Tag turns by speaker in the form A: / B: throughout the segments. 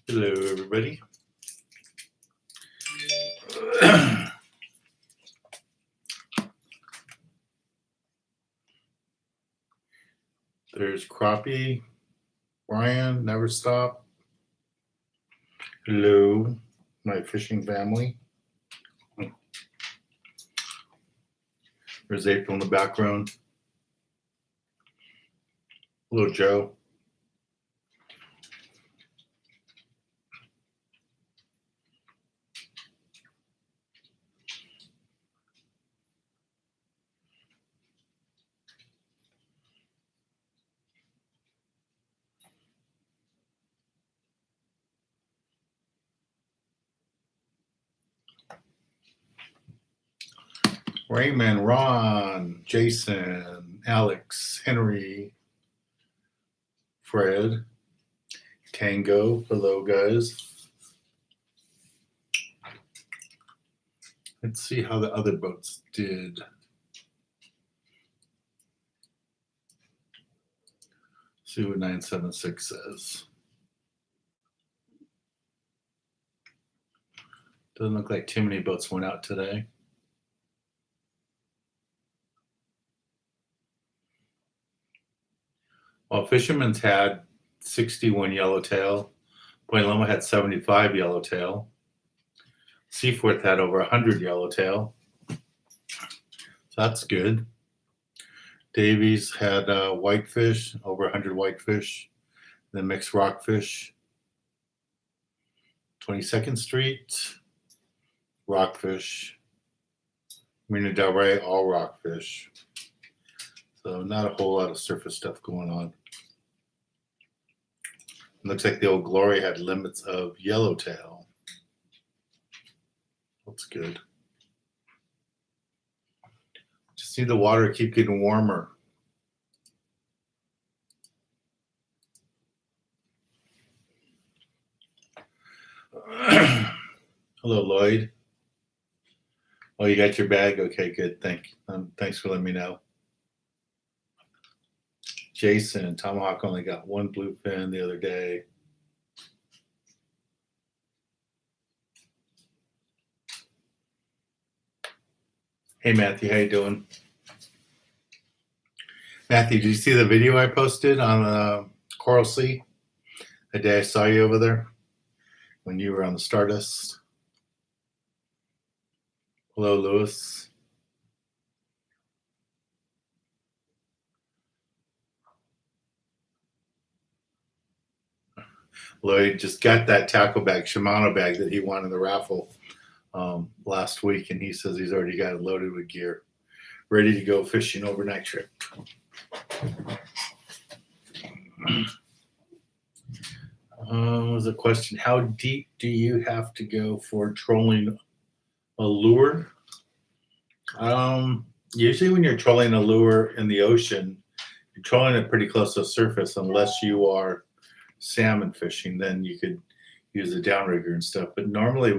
A: Hello, everybody. There's Crappie, Brian, Never Stop. Hello, my fishing family. There's April in the background. Hello, Joe. Raymond, Ron, Jason, Alex, Henry, Fred, Tango. Hello, guys. Let's see how the other boats did. See what 976 says. Doesn't look like too many boats went out today. Well, Fisherman's had 61 yellowtail. Point Loma had 75 yellowtail. Seaforth had over 100 yellowtail. So that's good. Davies had whitefish, over 100 whitefish. Then mixed rockfish. 22nd Street, rockfish. Marina Del Rey, all rockfish. So not a whole lot of surface stuff going on. Looks like the Old Glory had limits of yellowtail. That's good. Just need the water to keep getting warmer. Hello, Lloyd. Oh, you got your bag? Okay, good. Thanks for letting me know. Jason, Tomahawk only got one bluefin the other day. Hey, Matthew, how you doing? Matthew, did you see the video I posted on Coral Sea? The day I saw you over there when you were on the Stardust. Hello, Lewis. Lloyd just got that tackle bag, Shimano bag that he won in the raffle last week, and he says he's already got it loaded with gear, ready to go fishing overnight trip. Was a question, how deep do you have to go for trolling a lure? Usually when you're trolling a lure in the ocean, you're trolling it pretty close to the surface unless you are salmon fishing, then you could use a downrigger and stuff. But normally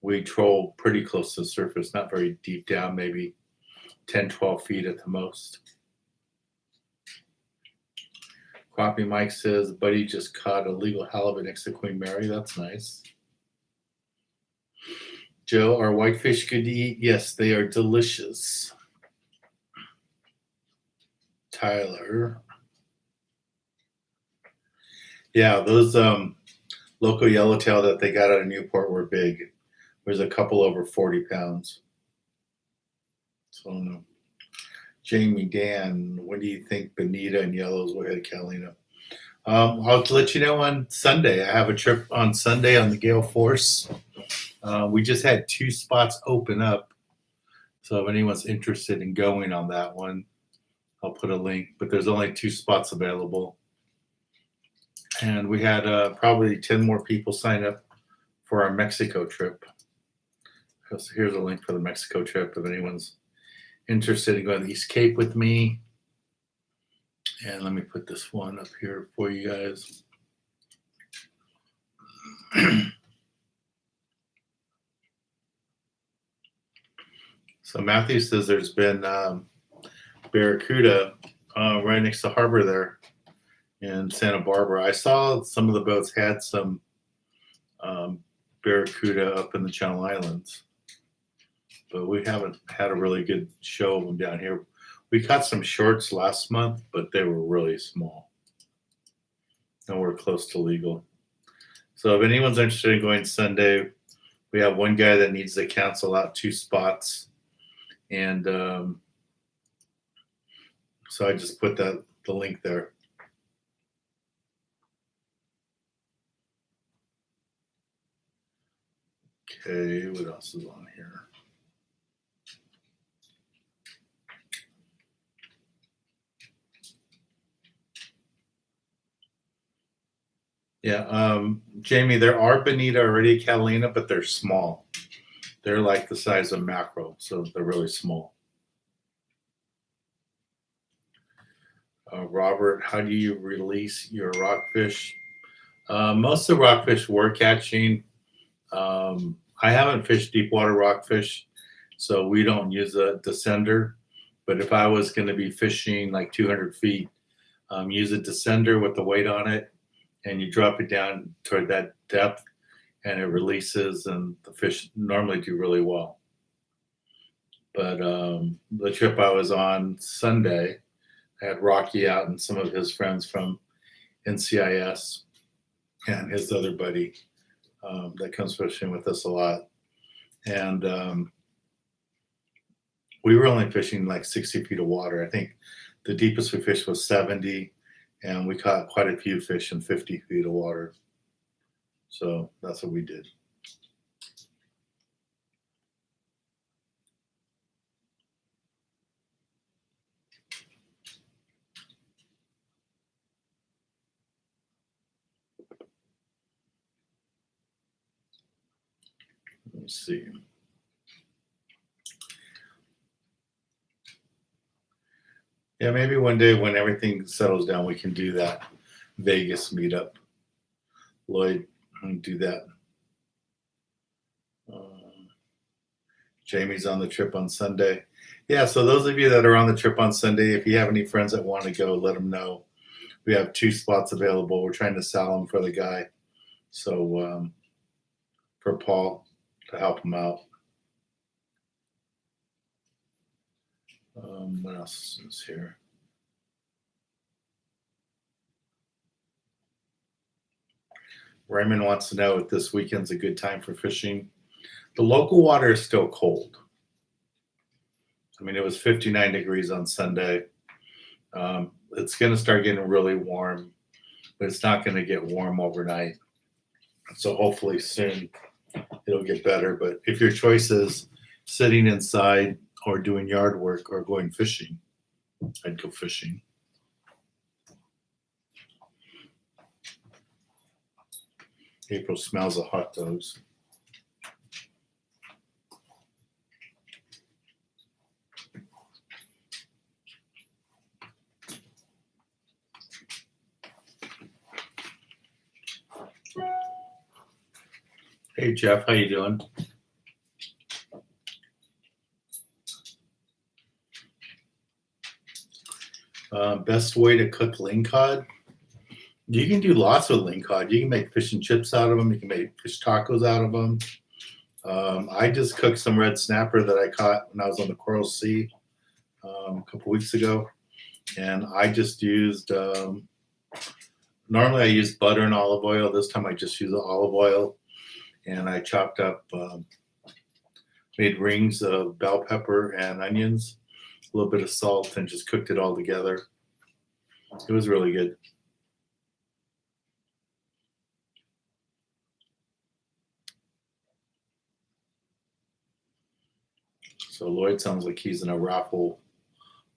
A: we troll pretty close to the surface, not very deep down, maybe 10, 12 feet at the most. Crappie Mike says, buddy just caught a legal halibut next to Queen Mary. That's nice. Joe, are whitefish good to eat? Yes, they are delicious. Tyler. Yeah, those local yellowtail that they got out of Newport were big. There's a couple over 40 pounds. So, Jamie, Dan, when do you think Bonita and Yellows will hit Catalina? I'll let you know on Sunday. I have a trip on Sunday on the Gale Force. We just had 2 spots open up. So if anyone's interested in going on that one, I'll put a link. But there's only 2 spots available. And we had probably 10 more people sign up for our Mexico trip. So here's a link for the Mexico trip if anyone's interested in going to the East Cape with me. And let me put this one up here for you guys. So Matthew says there's been barracuda right next to the harbor there in Santa Barbara. I saw some of the boats had some barracuda up in the Channel Islands, but we haven't had a really good show of them down here. We caught some shorts last month, but they were really small. Nowhere close to legal. So if anyone's interested in going Sunday, we have one guy that needs to cancel out 2 spots. And so I just put the link there. Okay, what else is on here? Yeah, Jamie, there are bonita already, Catalina, but they're small. They're like the size of mackerel, so they're really small. Robert, how do you release your rockfish? Most of the rockfish we're catching, I haven't fished deep water rockfish, so we don't use a descender. But if I was going to be fishing like 200 feet, use a descender with the weight on it, and you drop it down toward that depth, and it releases, and the fish normally do really well. But the trip I was on Sunday, I had Rocky out and some of his friends from NCIS and his other buddy that comes fishing with us a lot. And we were only fishing like 60 feet of water. I think the deepest we fished was 70, and we caught quite a few fish in 50 feet of water. So that's what we did. Let me see. Yeah, maybe one day when everything settles down, we can do that Vegas meetup. Lloyd, do that. Jamie's on the trip on Sunday. Yeah, so those of you that are on the trip on Sunday, if you have any friends that want to go, let them know. We have 2 spots available. We're trying to sell them for the guy. So for Paul to help him out. What else is here? Raymond wants to know if this weekend's a good time for fishing. The local water is still cold. I mean, it was 59 degrees on Sunday. It's going to start getting really warm, but it's not going to get warm overnight. So hopefully soon it'll get better. But if your choice is sitting inside or doing yard work or going fishing, I'd go fishing. April smells of hot dogs. Hey Jeff, how you doing? Best way to cook lingcod? You can do lots with lingcod. You can make fish and chips out of them. You can make fish tacos out of them. I just cooked some red snapper that I caught when I was on the Coral Sea a couple weeks ago, and I just used. Normally, I use butter and olive oil. This time, I just use olive oil, and I chopped up, made rings of bell pepper and onions, a little bit of salt, and just cooked it all together. It was really good. So Lloyd sounds like he's in a raffle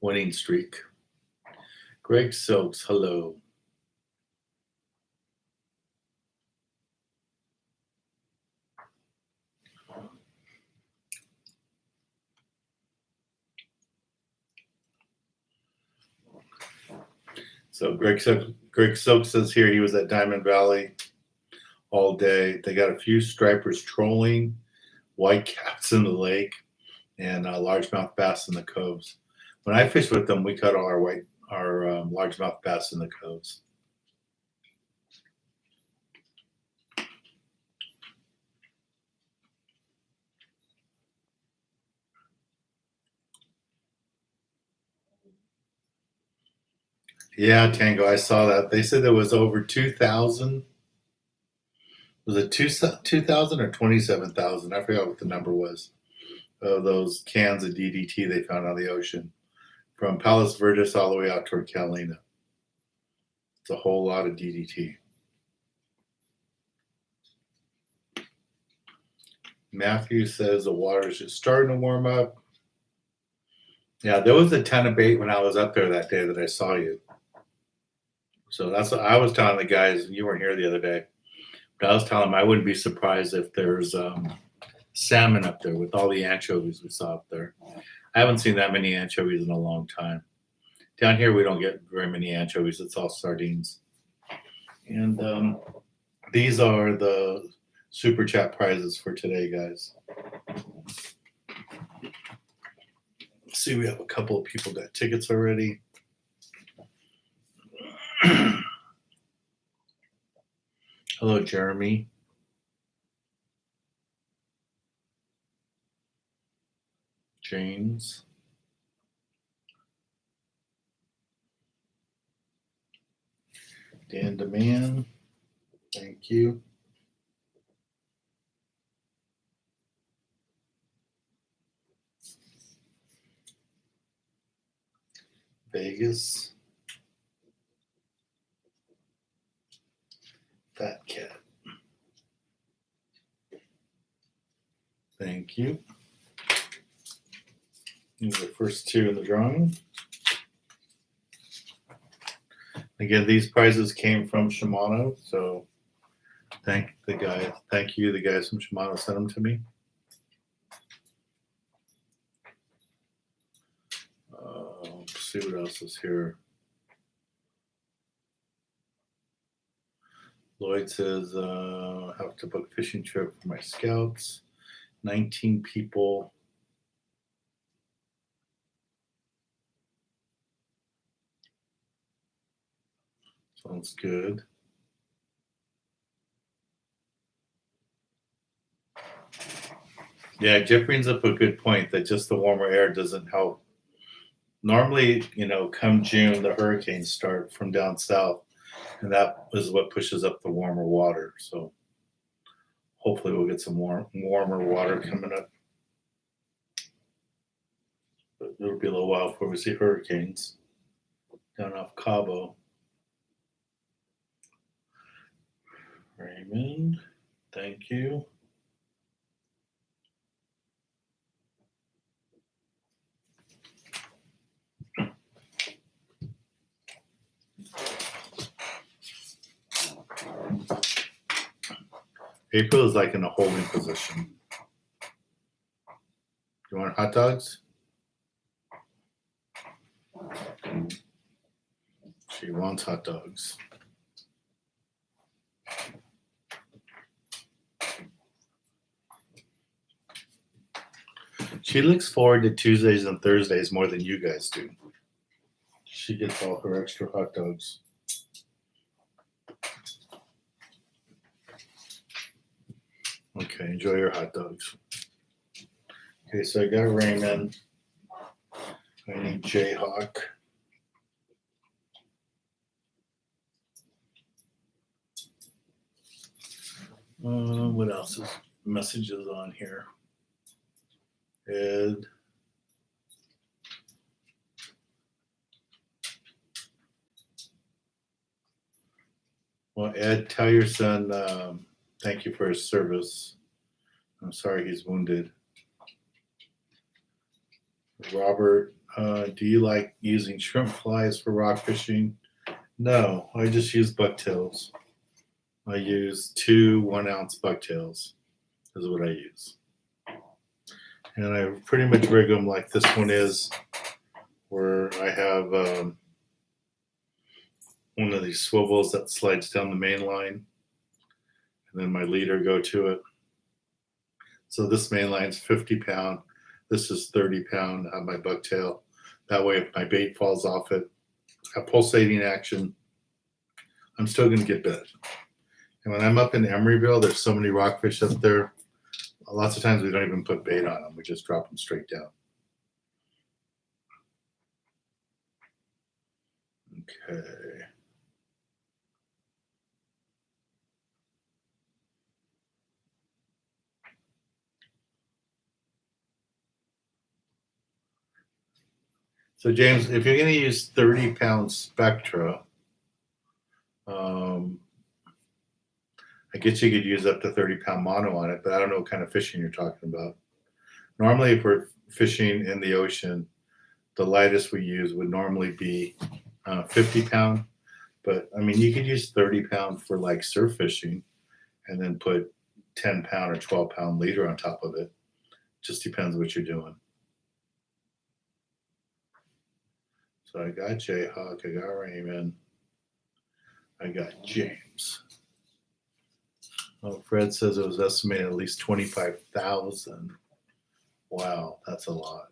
A: winning streak. Greg Silks, hello. So Greg Silks says here he was at Diamond Valley all day. They got a few stripers trolling, white caps in the lake, and largemouth bass in the coves. When I fished with them, we caught all our largemouth bass in the coves. Yeah, Tango, I saw that. They said there was over 2,000. Was it 2,000 or 27,000? I forgot what the number was of those cans of DDT they found on the ocean from Palos Verdes all the way out toward Catalina. It's a whole lot of DDT. Matthew says the water is just starting to warm up. Yeah, there was a ton of bait when I was up there that day that I saw you. So that's what I was telling the guys. You weren't here the other day, but I was telling them I wouldn't be surprised if there's salmon up there with all the anchovies we saw up there. I haven't seen that many anchovies in a long time. Down here, we don't get very many anchovies. It's all sardines. And these are the super chat prizes for today, guys. Let's see, we have a couple of people got tickets already. Hello, Jeremy. James. Dan DeMann. Thank you. Vegas. Fat Cat. Thank you. These are the first two in the drawing. Again, these prizes came from Shimano, so thank you, the guys from Shimano sent them to me. Let's see what else is here. Lloyd says, have to book a fishing trip for my scouts. 19 people. Sounds good. Yeah, Jeff brings up a good point that just the warmer air doesn't help. Normally, come June, the hurricanes start from down south, and that is what pushes up the warmer water. So hopefully we'll get some warmer water coming up. But it'll be a little while before we see hurricanes down off Cabo. Raymond, thank you. April is like in a holding position. You want hot dogs? She wants hot dogs. She looks forward to Tuesdays and Thursdays more than you guys do. She gets all her extra hot dogs. Okay, enjoy your hot dogs. Okay, so I got Raymond. I need Jayhawk. What else is messages on here? Ed. Well, Ed, tell your son thank you for his service. I'm sorry he's wounded. Robert, do you like using shrimp flies for rock fishing? No, I just use bucktails. I use 2 1-ounce bucktails is what I use. And I pretty much rig them like this one is, where I have one of these swivels that slides down the main line, and then my leader go to it. So this main line's 50 pound. This is 30 pound on my bucktail. That way, if my bait falls off it, have pulsating action, I'm still going to get bit. And when I'm up in Emeryville, there's so many rockfish up there. Lots of times we don't even put bait on them. We just drop them straight down. Okay. So James, if you're going to use 30-pound Spectra, I guess you could use up to 30-pound mono on it, but I don't know what kind of fishing you're talking about. Normally, if we're fishing in the ocean, the lightest we use would normally be 50-pound. But I mean, you could use 30-pound for like surf fishing, and then put 10-pound or 12-pound leader on top of it. Just depends what you're doing. So I got Jayhawk, I got Raymond, I got James. Oh, Fred says it was estimated at least 25,000. Wow, that's a lot.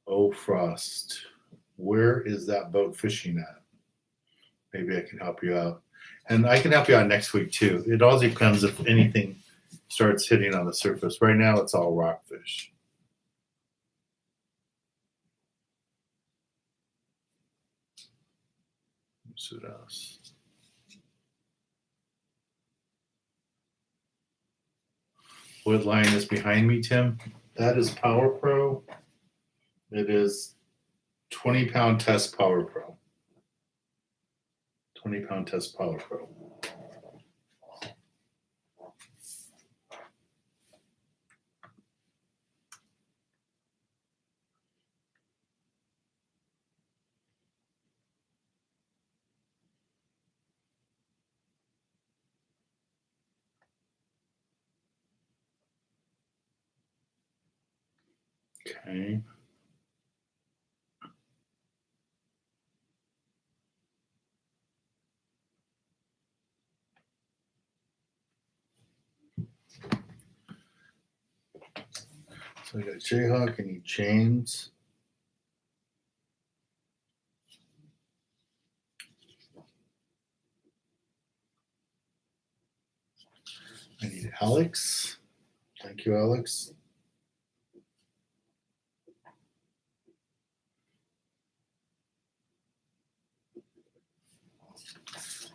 A: Oh, Frost, where is that boat fishing at? Maybe I can help you out. And I can help you out next week too. It all depends if anything starts hitting on the surface. Right now, it's all rockfish. What else? What line is behind me, Tim? That is Power Pro. It is 20-pound test Power Pro. 20-pound test Power Pro. Okay. So I got Jayhawk, I need chains. I need Alex. Thank you, Alex.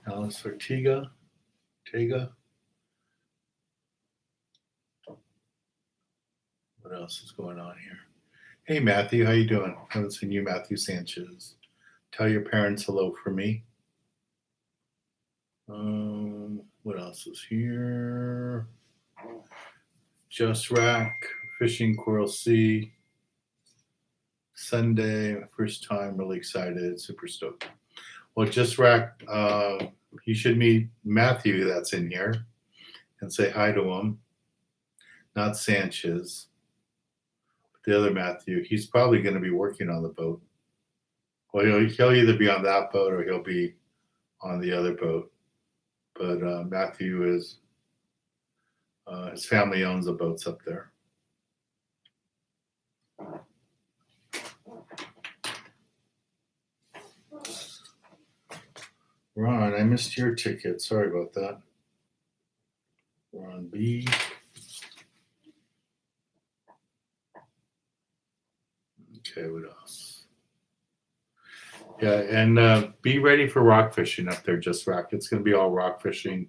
A: Alex Ortega. What else is going on here? Hey, Matthew, how you doing? Haven't seen you, Matthew Sanchez. Tell your parents hello for me. What else is here? Just Rack, Fishing Coral Sea. Sunday, first time, really excited, super stoked. Well, Just Rack, you should meet Matthew that's in here and say hi to him. Not Sanchez. The other Matthew, he's probably going to be working on the boat. Well, he'll either be on that boat or he'll be on the other boat. But Matthew is, his family owns the boats up there. Ron, I missed your ticket. Sorry about that. Ron B. Okay, what else? Yeah, and be ready for rock fishing up there, Just Rock. It's going to be all rock fishing.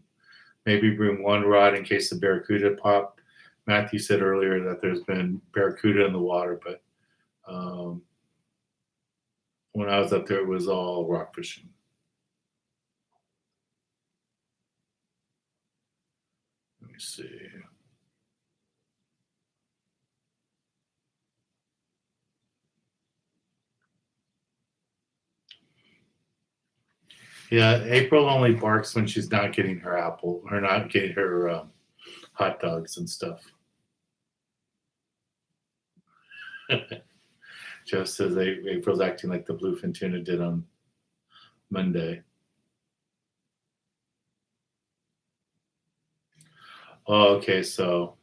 A: Maybe bring one rod in case the barracuda pop. Matthew said earlier that there's been barracuda in the water, but when I was up there, it was all rock fishing. Let me see. Yeah, April only barks when she's not getting her apple or not getting her hot dogs and stuff. Just as April's acting like the bluefin tuna did on Monday. Oh, okay, so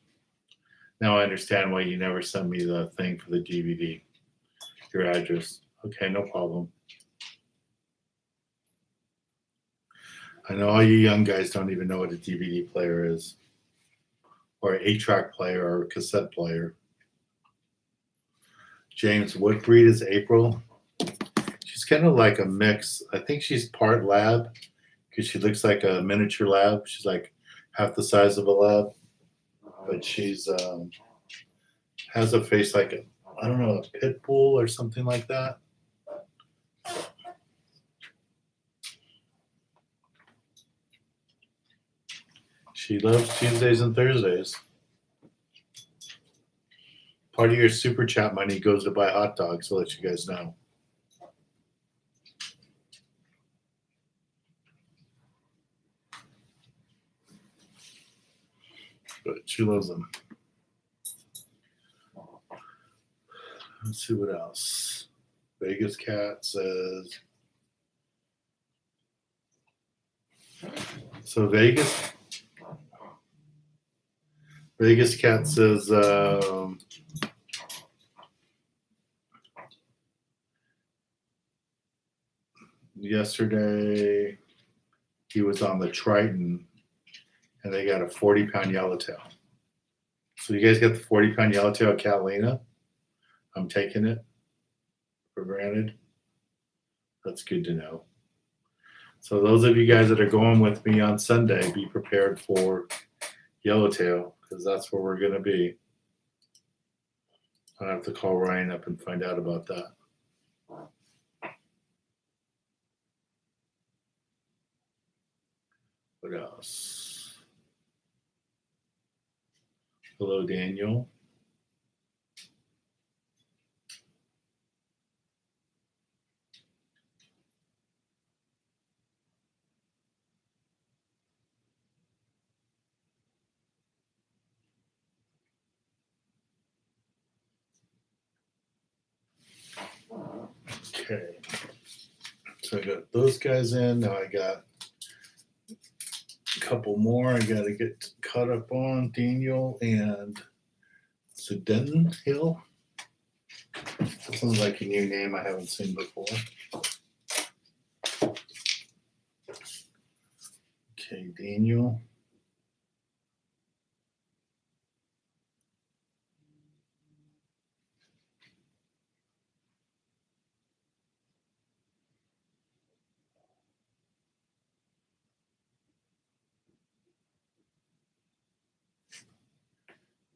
A: Now I understand why you never sent me the thing for the DVD. Your address. Okay, no problem. I know all you young guys don't even know what a DVD player is, or an 8-track player, or a cassette player. James, what breed is April? She's kind of like a mix. I think she's part lab because she looks like a miniature lab. She's like half the size of a lab, but she's has a face like I don't know, a pit bull or something like that. She loves Tuesdays and Thursdays. Part of your super chat money goes to buy hot dogs. I'll let you guys know. But she loves them. Let's see what else. Vegas Cat says. So Vegas Cat says yesterday he was on the Triton and they got a 40-pound yellowtail. So you guys got the 40-pound yellowtail at Catalina? I'm taking it for granted. That's good to know. So those of you guys that are going with me on Sunday, be prepared for yellowtail because that's where we're going to be. I'll have to call Ryan up and find out about that. What else? Hello, Daniel. Okay. So I got those guys in. Now I got a couple more I got to get caught up on. Daniel and Sedenton Hill. That sounds like a new name I haven't seen before. Okay, Daniel.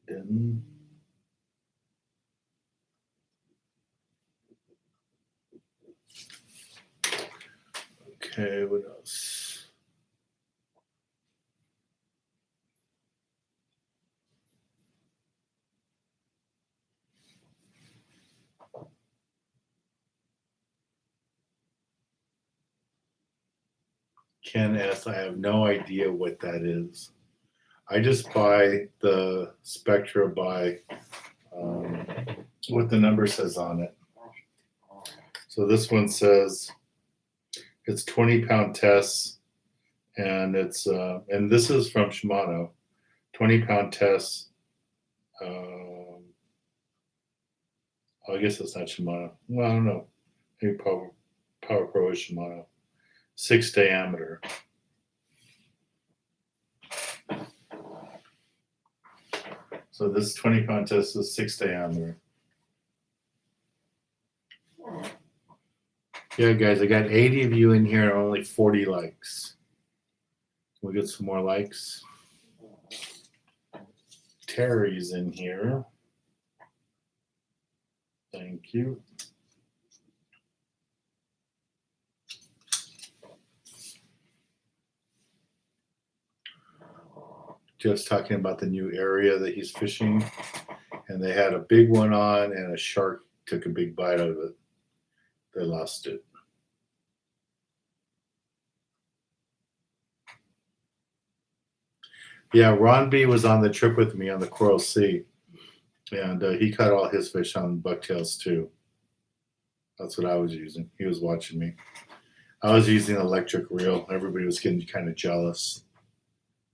A: Denton. Okay, what else? Ken S. I have no idea what that is. I just buy the Spectra by what the number says on it. So this one says it's 20-pound tests, and it's and this is from Shimano. 20-pound tests. I guess it's not Shimano. Well, I don't know. Maybe Power Pro is Shimano. 6 diameter. So this 20-pound test is 6 diameter. Yeah, guys, I got 80 of you in here and only 40 likes. We'll get some more likes. Terry's in here. Thank you. Jeff's talking about the new area that he's fishing, and they had a big one on, and a shark took a big bite out of it. They lost it. Yeah, Ron B was on the trip with me on the Coral Sea, and he caught all his fish on bucktails too. That's what I was using. He was watching me. I was using an electric reel. Everybody was getting kind of jealous,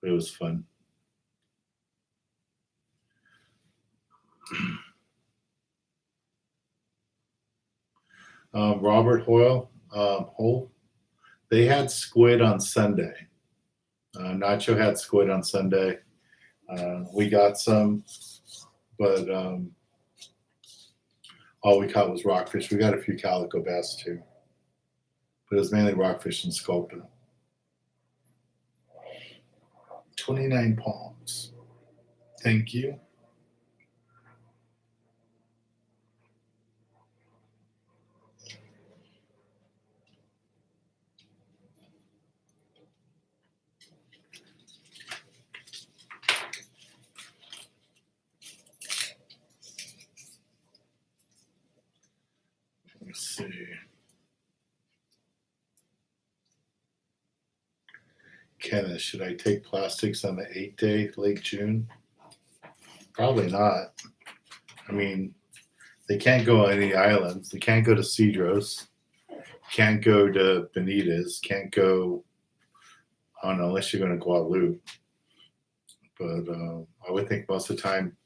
A: but it was fun. Robert Hole, they had squid on Sunday. Nacho had squid on Sunday. We got some, but all we caught was rockfish. We got a few calico bass too, but it was mainly rockfish and sculpin. 29 palms. Thank you. Let's see. Kenneth, should I take plastics on the 8-day, late June? Probably not. I mean, they can't go on any islands. They can't go to Cedros. Can't go to Benitez. Can't go, I don't know, unless you're going to Guadalupe. But I would think most of the time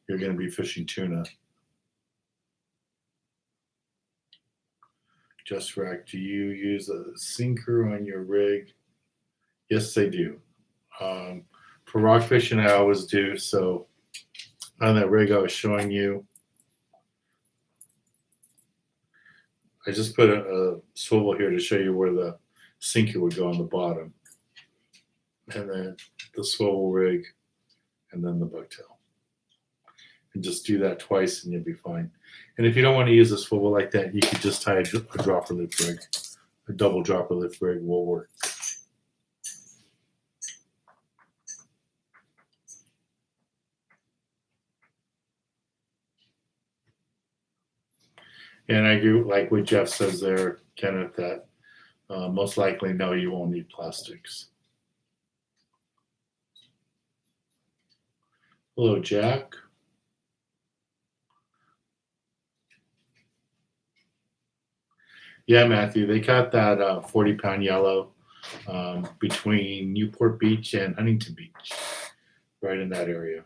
A: you're going to be fishing tuna. Just Rack, do you use a sinker on your rig? Yes, they do. For rock fishing, I always do. So on that rig I was showing you, I just put a swivel here to show you where the sinker would go on the bottom. And then the swivel rig, and then the bucktail. And just do that twice and you'll be fine. And if you don't want to use a swivel like that, you could just tie a dropper lip rig. A double dropper lip rig will work. And I do like what Jeff says there, Kenneth, that most likely, no, you won't need plastics. Hello, Jack. Yeah, Matthew, they caught that 40-pound yellow between Newport Beach and Huntington Beach, right in that area.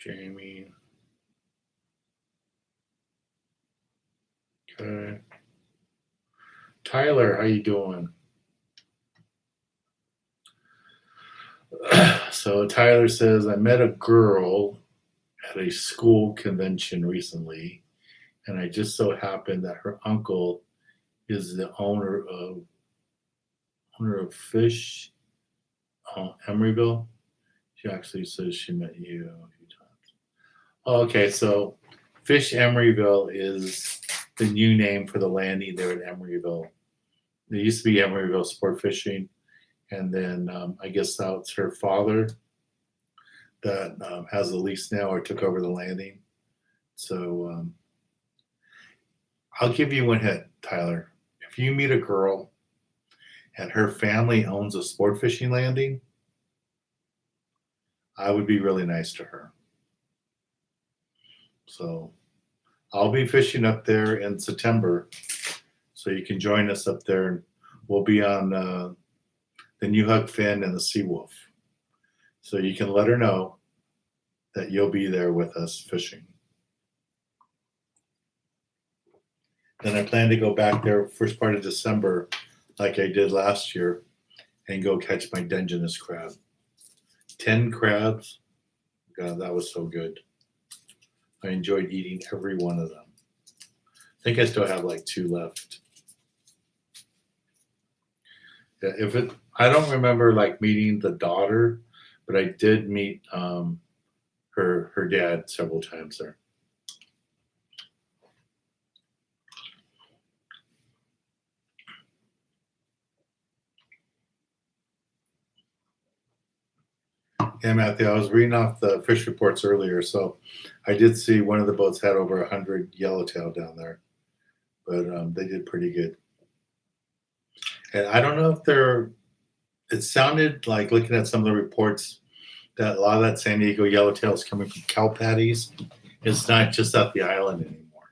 A: Jamie. Okay. Tyler, how you doing? So Tyler says, I met a girl at a school convention recently, and I just so happened that her uncle is the owner of Fish Emeryville. She actually says she met you a few times. Okay, so Fish Emeryville is the new name for the landing there at Emeryville. There used to be Emeryville Sport Fishing, and then I guess that's her father that has the lease now or took over the landing. So I'll give you one hint, Tyler. If you meet a girl and her family owns a sport fishing landing, I would be really nice to her. So I'll be fishing up there in September, so you can join us up there. We'll be on the New Hook Fin and the Seawolf. So you can let her know that you'll be there with us fishing. Then I plan to go back there first part of December, like I did last year, and go catch my Dungeness crab. 10 crabs. God, that was so good. I enjoyed eating every one of them. I think I still have like 2 left. Yeah, I don't remember like meeting the daughter, but I did meet her dad several times there. Yeah, Matthew, I was reading off the fish reports earlier, so I did see one of the boats had over 100 yellowtail down there, but they did pretty good. And I don't know if it sounded like looking at some of the reports that a lot of that San Diego yellowtail is coming from cow patties. It's not just at the island anymore.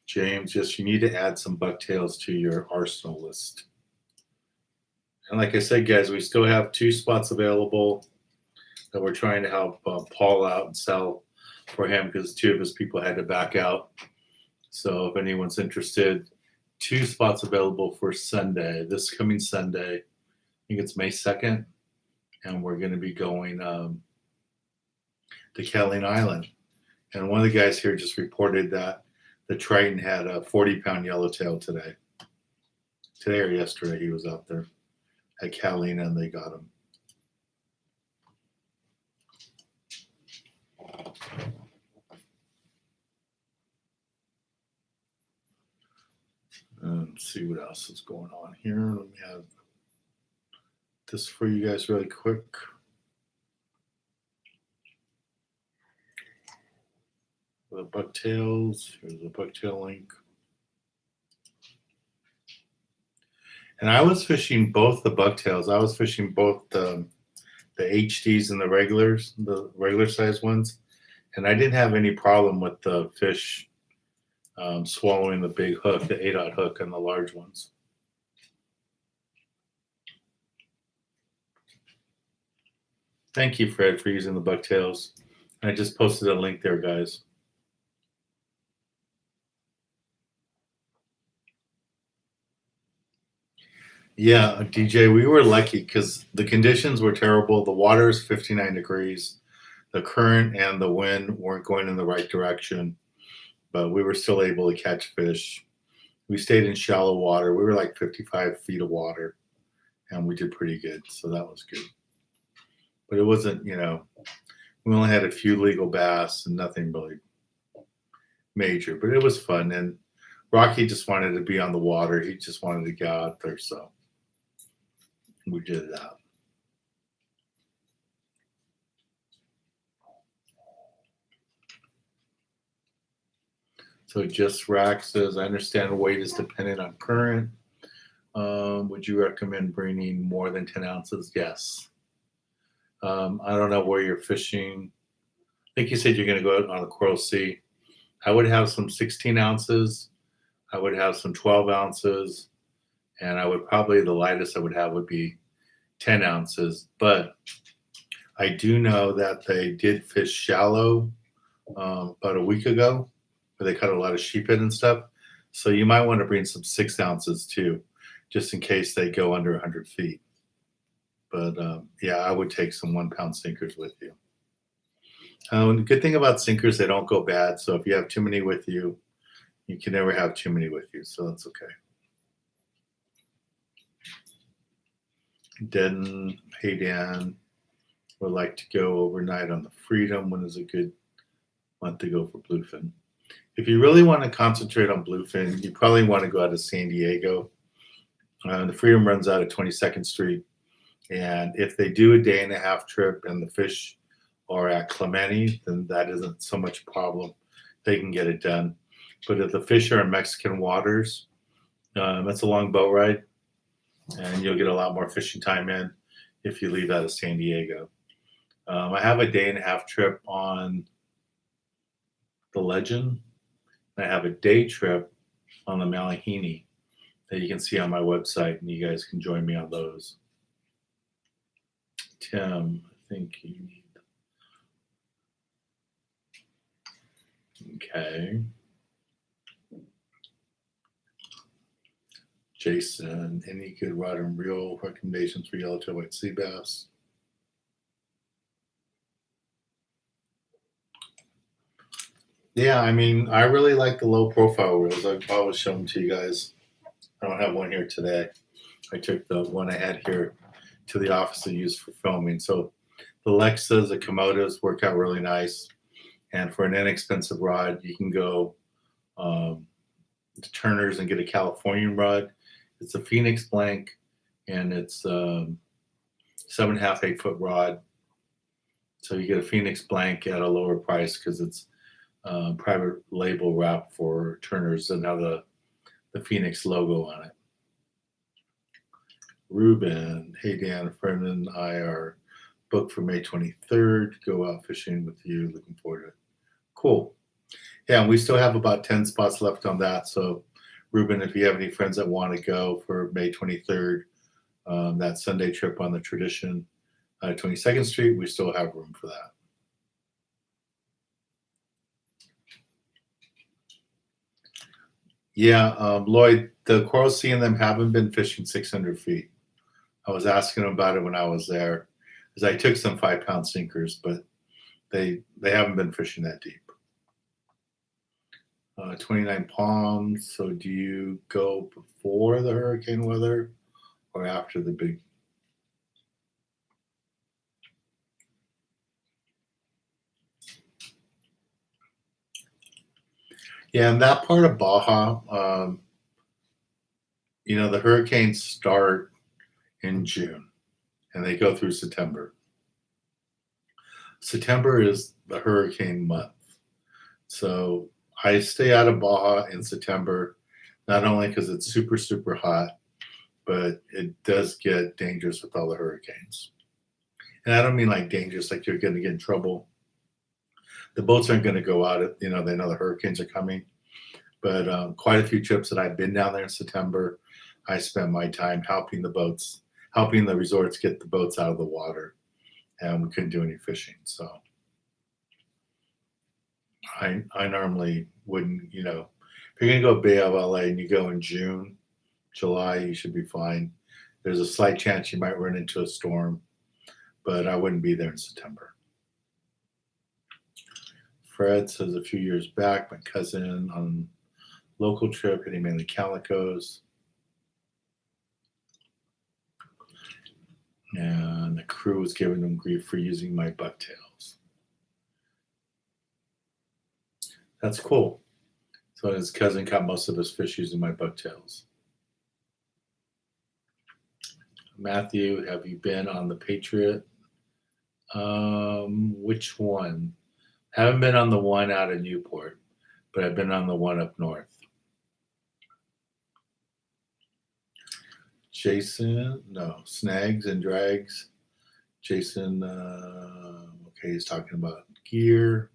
A: James, yes, you need to add some bucktails to your arsenal list. And like I said, guys, we still have 2 spots available that we're trying to help Paul out and sell for him because 2 of his people had to back out. So if anyone's interested, 2 spots available for Sunday, this coming Sunday. I think it's May 2nd. And we're going to be going to Catalina Island. And one of the guys here just reported that the Triton had a 40-pound yellowtail today. Today or yesterday, he was out there at Catalina and they got him. Let's see what else is going on here. Let me have this for you guys really quick. The bucktails. Here's the bucktail link. And I was fishing both the bucktails. I was fishing both the HDs and the regular size ones. And I didn't have any problem with the fish swallowing the big hook, the 8/0 hook, and the large ones. Thank you, Fred, for using the bucktails. I just posted a link there, guys. Yeah, DJ, we were lucky because the conditions were terrible. The water is 59 degrees. The current and the wind weren't going in the right direction, but we were still able to catch fish. We stayed in shallow water. We were like 55 feet of water, and we did pretty good, so that was good. But it wasn't, we only had a few legal bass and nothing really major, but it was fun. And Rocky just wanted to be on the water. He just wanted to get out there, so we did that. So Just Rack says, I understand weight is dependent on current. Would you recommend bringing more than 10 ounces? Yes. I don't know where you're fishing. I think you said you're going to go out on the Coral Sea. I would have some 16 ounces. I would have some 12 ounces. And I would probably, the lightest I would have would be 10 ounces. But I do know that they did fish shallow about a week ago, where they caught a lot of sheephead and stuff. So you might want to bring some 6 ounces too, just in case they go under 100 feet. But yeah, I would take some 1-pound sinkers with you. The good thing about sinkers, they don't go bad. So if you have too many with you, you can never have too many with you. So that's okay. Den, hey Dan, would like to go overnight on the Freedom. When is a good month to go for bluefin? If you really want to concentrate on bluefin, you probably want to go out of San Diego. The Freedom runs out of 22nd Street. And if they do a 1.5-day trip and the fish are at Clemente, then that isn't so much a problem. They can get it done. But if the fish are in Mexican waters, it's a long boat ride, and you'll get a lot more fishing time in if you leave out of San Diego. I have a 1.5-day trip on the Legend. I have a day trip on the Malahini that you can see on my website, and you guys can join me on those. Tim, I think you need. Okay. Jason, any good rod and reel recommendations for yellowtail white sea bass? Yeah, I mean, I really like the low profile reels. I've always shown them to you guys. I don't have one here today. I took the one I had here to the office to use for filming. So the Lexas, the Komodos work out really nice. And for an inexpensive rod, you can go to Turner's and get a Californian rod. It's a Phoenix blank, and it's 7.5, 8 foot rod. So you get a Phoenix blank at a lower price because it's private label wrap for Turner's and have the Phoenix logo on it. Ruben, hey Dan, a friend and I are booked for May 23rd. Go out fishing with you. Looking forward to it. Cool. Yeah, and we still have about 10 spots left on that. So, Ruben, if you have any friends that want to go for May 23rd, that Sunday trip on the Tradition 22nd Street, we still have room for that. Yeah, Lloyd, the Coral Sea and them haven't been fishing 600 feet. I was asking them about it when I was there, because I took some 5-pound sinkers, but they haven't been fishing that deep. 29 Palms. So do you go before the hurricane weather or after the big? Yeah, and that part of Baja, the hurricanes start in June and they go through September. September is the hurricane month. So I stay out of Baja in September, not only because it's super, super hot, but it does get dangerous with all the hurricanes. And I don't mean like dangerous, like you're going to get in trouble. The boats aren't going to go out, they know the hurricanes are coming. But quite a few trips that I've been down there in September, I spent my time helping the resorts get the boats out of the water. And we couldn't do any fishing. So I normally wouldn't, if you're going to go Bay of LA and you go in June, July, you should be fine. There's a slight chance you might run into a storm, but I wouldn't be there in September. Fred says a few years back, my cousin on local trip hitting mainly calicos. And the crew was giving them grief for using my bucktails. That's cool. So his cousin caught most of his fish using my bucktails. Matthew, have you been on the Patriot? Which one? Haven't been on the one out of Newport, but I've been on the one up north. Jason, no, snags and drags. Jason, okay, he's talking about gear.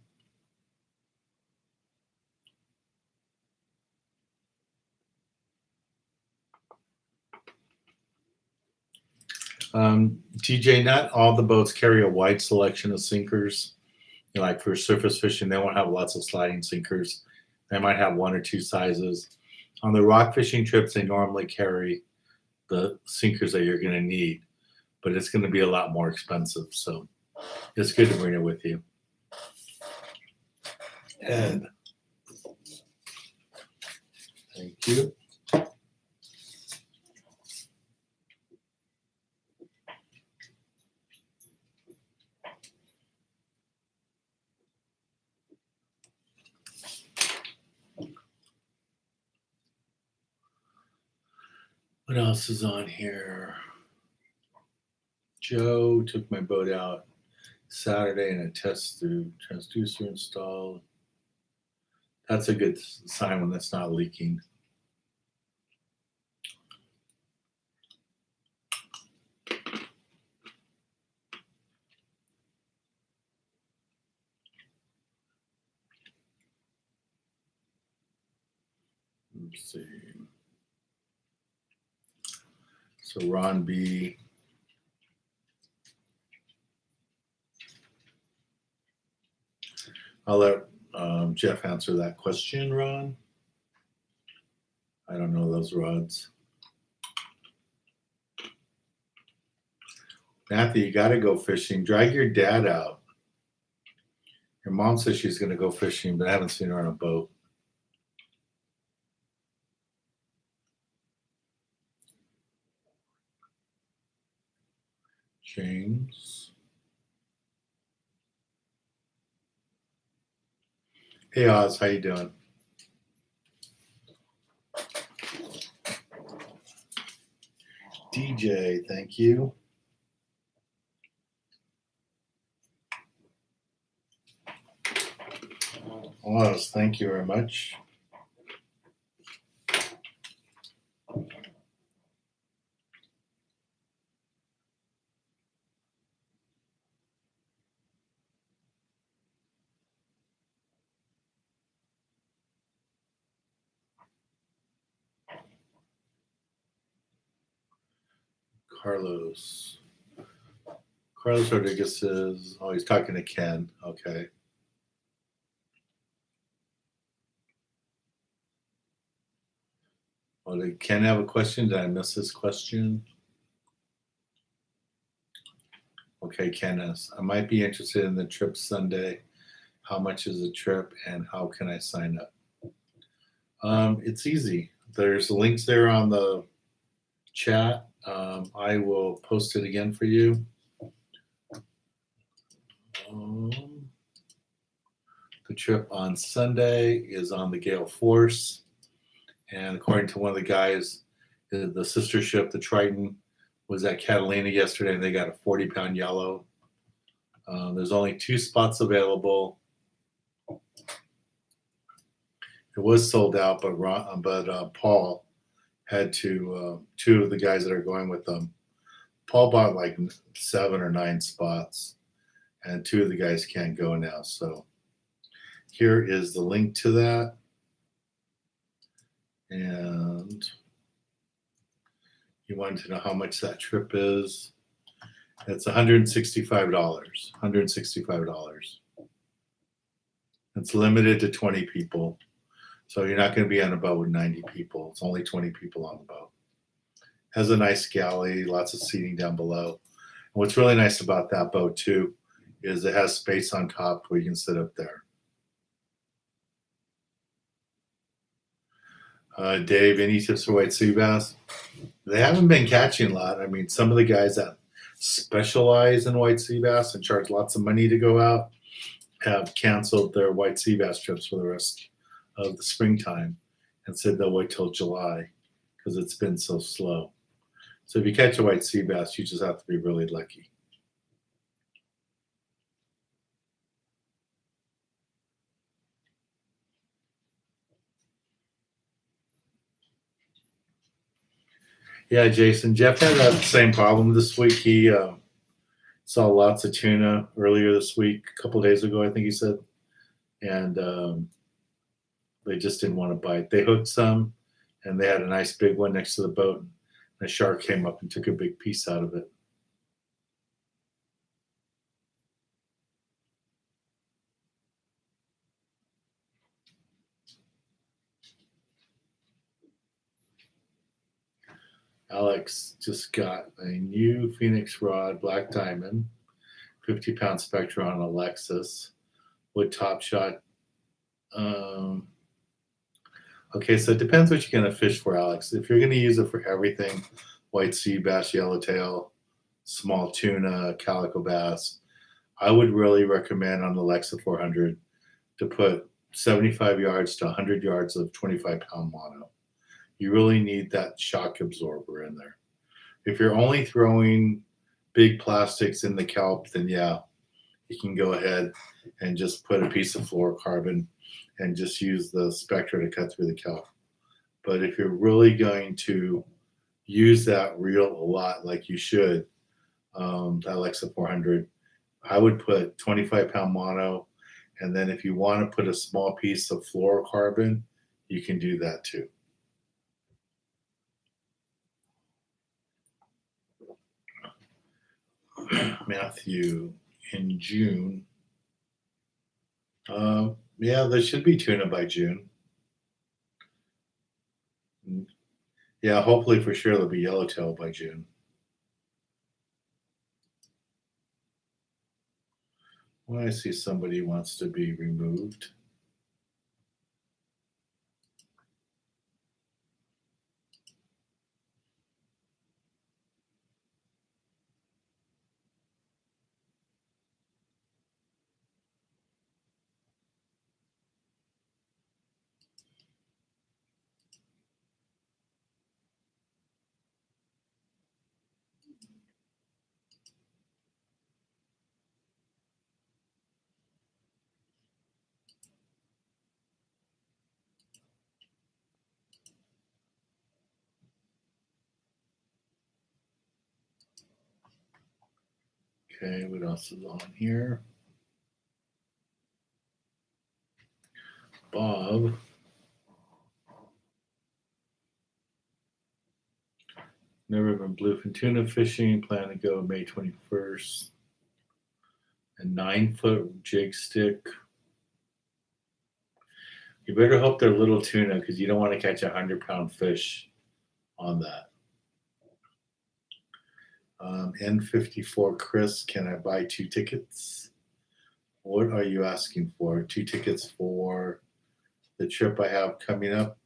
A: TJ, not all the boats carry a wide selection of sinkers. Like for surface fishing, they won't have lots of sliding sinkers. They might have one or two sizes. On the rock fishing trips, they normally carry the sinkers that you're going to need, but it's going to be a lot more expensive. So it's good to bring it with you. Ed, thank you. What else is on here? Joe took my boat out Saturday and a test through transducer installed. That's a good sign when it's not leaking. Let's see. So Ron B. I'll let Jeff answer that question, Ron. I don't know those rods. Matthew, you got to go fishing. Drag your dad out. Your mom says she's going to go fishing, but I haven't seen her on a boat. James. Hey Oz, how you doing? DJ, thank you. Oz, thank you very much. Carlos. Carlos Rodriguez says, oh, he's talking to Ken. Okay. Well, did Ken have a question? Did I miss his question? Okay, Kenneth. I might be interested in the trip Sunday. How much is the trip and how can I sign up? It's easy. There's links there on the chat. I will post it again for you. The trip on Sunday is on the Gale Force. And according to one of the guys, the sister ship, the Triton, was at Catalina yesterday and they got a 40-pound yellow. There's only 2 spots available. It was sold out, but Paul had to, 2 of the guys that are going with them. Paul bought like 7 or 9 spots, and 2 of the guys can't go now. So here is the link to that. And you wanted to know how much that trip is. It's $165. $165. It's limited to 20 people. So you're not going to be on a boat with 90 people. It's only 20 people on the boat. Has a nice galley, lots of seating down below. And what's really nice about that boat too is it has space on top where you can sit up there. Dave, any tips for white sea bass? They haven't been catching a lot. I mean, some of the guys that specialize in white sea bass and charge lots of money to go out have canceled their white sea bass trips for the rest of the springtime and said they'll wait till July because it's been so slow. So if you catch a white sea bass, you just have to be really lucky. Yeah, Jason. Jeff had that same problem this week. He saw lots of tuna earlier this week, a couple days ago, I think he said, and they just didn't want to bite. They hooked some, and they had a nice big one next to the boat. And a shark came up and took a big piece out of it. Alex just got a new Phoenix rod, Black Diamond, 50-pound Spectra on a Lexus with Top Shot. Okay, so it depends what you're going to fish for, Alex. If you're going to use it for everything, white sea bass, yellowtail, small tuna, calico bass, I would really recommend on the Lexa 400 to put 75 yards to 100 yards of 25-pound mono. You really need that shock absorber in there. If you're only throwing big plastics in the kelp, then yeah, you can go ahead and just put a piece of fluorocarbon and just use the Spectra to cut through the kelp. But if you're really going to use that reel a lot like you should, that Alexa 400, I would put 25-pound mono, and then if you want to put a small piece of fluorocarbon, you can do that too. Matthew, in June. Yeah, there should be tuna by June. Yeah, hopefully for sure there'll be yellowtail by June. Well, I see somebody wants to be removed. Okay, what else is on here? Bob. Never been bluefin tuna fishing. Plan to go May 21st. A 9-foot jig stick. You better hope they're little tuna because you don't want to catch a 100-pound fish on that. N54 Chris, can I buy 2 tickets? What are you asking for? 2 tickets for the trip I have coming up?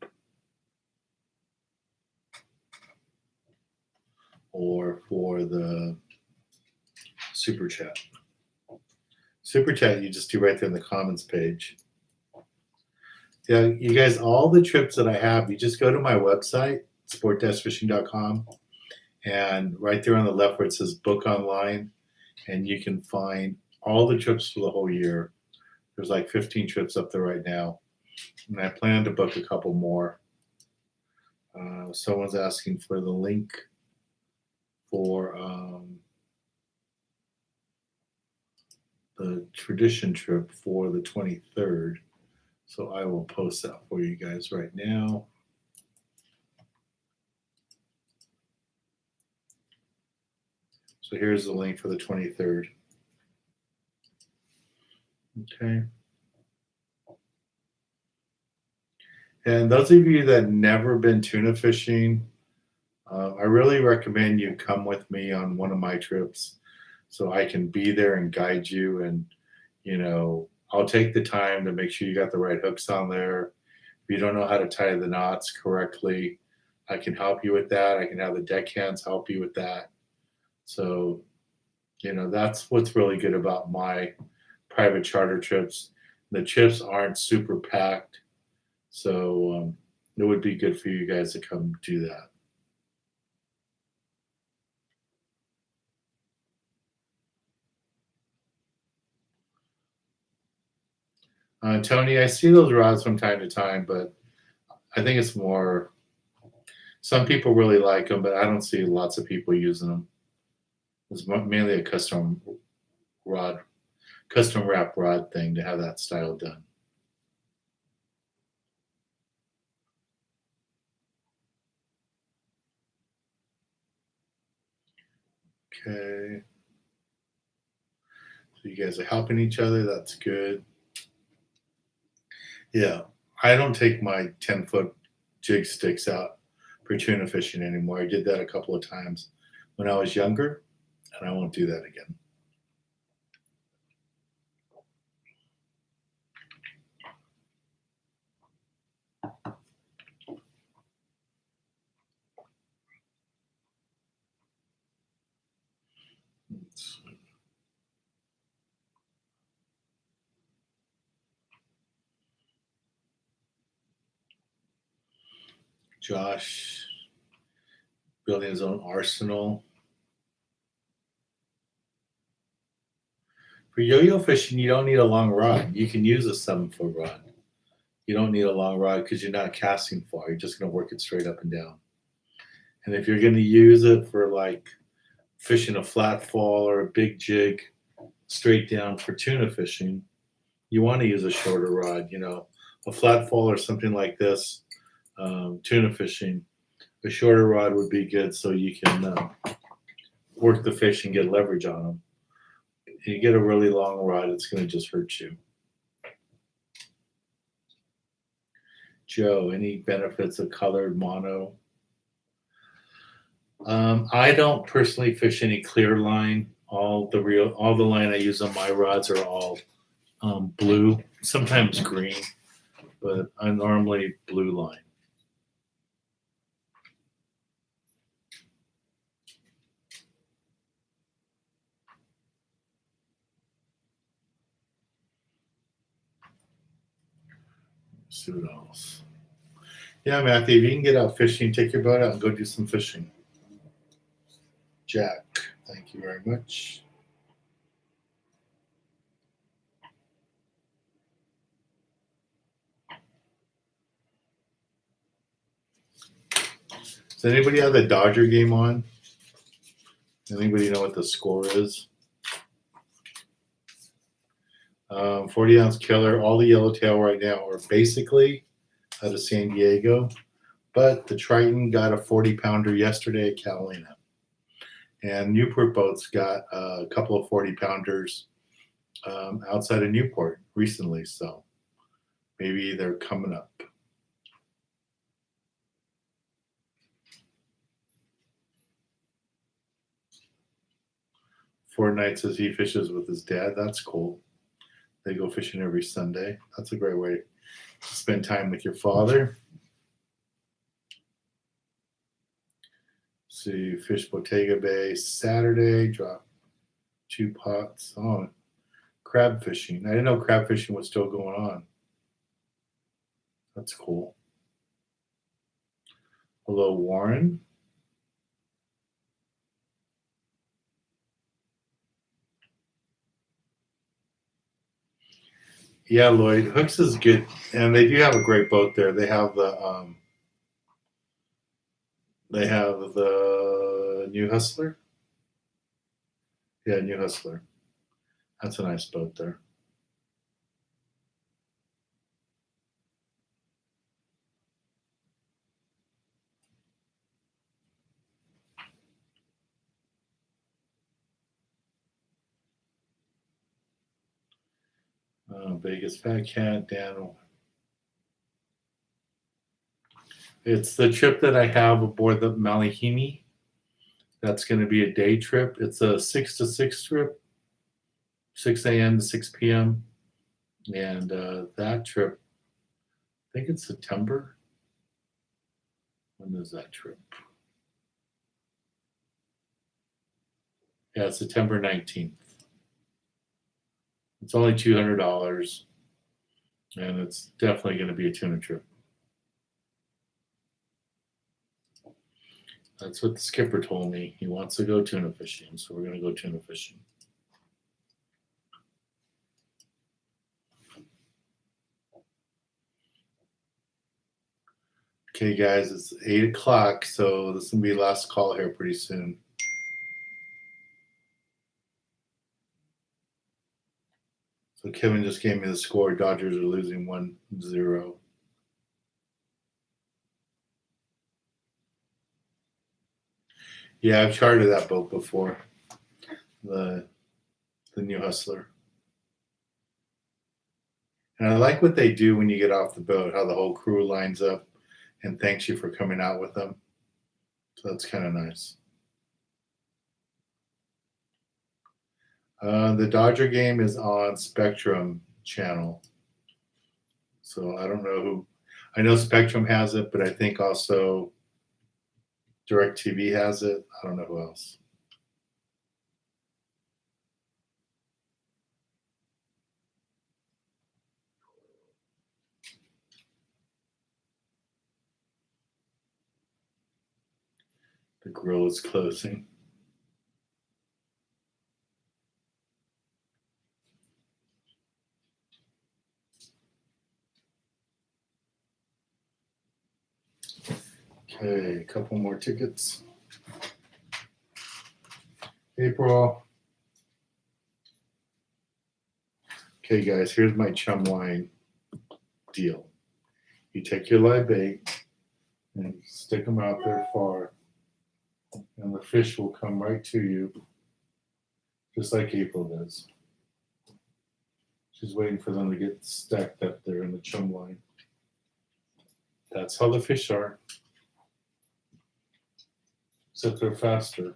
A: Or for the super chat? Super chat, you just do right there in the comments page. Yeah, you guys, all the trips that I have, you just go to my website, sport-fishing.com, and right there on the left where it says book online, and you can find all the trips for the whole year. There's like 15 trips up there right now, and I plan to book a couple more. Someone's asking for the link for the tradition trip for the 23rd. So I will post that for you guys right now. So here's the link for the 23rd. Okay. And those of you that never been tuna fishing, I really recommend you come with me on one of my trips so I can be there and guide you. And, you know, I'll take the time to make sure you got the right hooks on there. If you don't know how to tie the knots correctly, I can help you with that. I can have the deckhands help you with that. So, you know, that's what's really good about my private charter trips. The trips aren't super packed. So it would be good for you guys to come do that. Tony, I see those rods from time to time, but I think it's more, some people really like them, but I don't see lots of people using them. It's mainly a custom wrap rod thing to have that style done. Okay. So you guys are helping each other. That's good. Yeah. I don't take my 10-foot jig sticks out for tuna fishing anymore. I did that a couple of times when I was younger, and I won't do that again. Josh building his own arsenal. For yo-yo fishing, you don't need a long rod. You can use a 7-foot rod. You don't need a long rod because you're not casting far. You're just going to work it straight up and down. And if you're going to use it for like fishing a flat fall or a big jig straight down for tuna fishing, you want to use a shorter rod. You know, a flat fall or something like this, tuna fishing, a shorter rod would be good so you can work the fish and get leverage on them. If you get a really long rod, it's going to just hurt you. Joe, any benefits of colored mono? I don't personally fish any clear line. All the line I use on my rods are all blue, sometimes green, but I'm normally blue line. Let's see what else. Yeah, Matthew, if you can get out fishing, take your boat out and go do some fishing. Jack, thank you very much. Does anybody have the Dodger game on? Anybody know what the score is? 40-ounce killer. All the yellowtail right now are basically out of San Diego. But the Triton got a 40-pounder yesterday at Catalina. And Newport Boats got a couple of 40-pounders outside of Newport recently. So maybe they're coming up. Fortnite says he fishes with his dad. That's cool. They go fishing every Sunday. That's a great way to spend time with your father. See, fish Bottega Bay Saturday. Drop 2 pots. Oh, crab fishing. I didn't know crab fishing was still going on. That's cool. Hello, Warren. Yeah, Lloyd. Hooks is good, and they do have a great boat there. They have the New Hustler. Yeah, New Hustler. That's a nice boat there. Vegas Fat Cat, Dan. It's the trip that I have aboard the Malihini. That's going to be a day trip. It's a 6 to 6 trip, 6 a.m. to 6 p.m. And that trip, I think it's September. When is that trip? Yeah, September 19th. It's only $200, and it's definitely going to be a tuna trip. That's what the skipper told me. He wants to go tuna fishing, so we're going to go tuna fishing. Okay, guys, it's 8 o'clock, so this is going to be the last call here pretty soon. So Kevin just gave me the score. Dodgers are losing 1-0. Yeah, I've chartered that boat before. The New Hustler. And I like what they do when you get off the boat, how the whole crew lines up and thanks you for coming out with them. So that's kind of nice. The Dodger game is on Spectrum channel. So I don't know who. I know Spectrum has it, but I think also DirecTV has it. I don't know who else. The grill is closing. Okay, a couple more tickets. April. Okay, guys, here's my chum line deal. You take your live bait and stick them out there far, and the fish will come right to you, just like April does. She's waiting for them to get stacked up there in the chum line. That's how the fish are, except they're faster.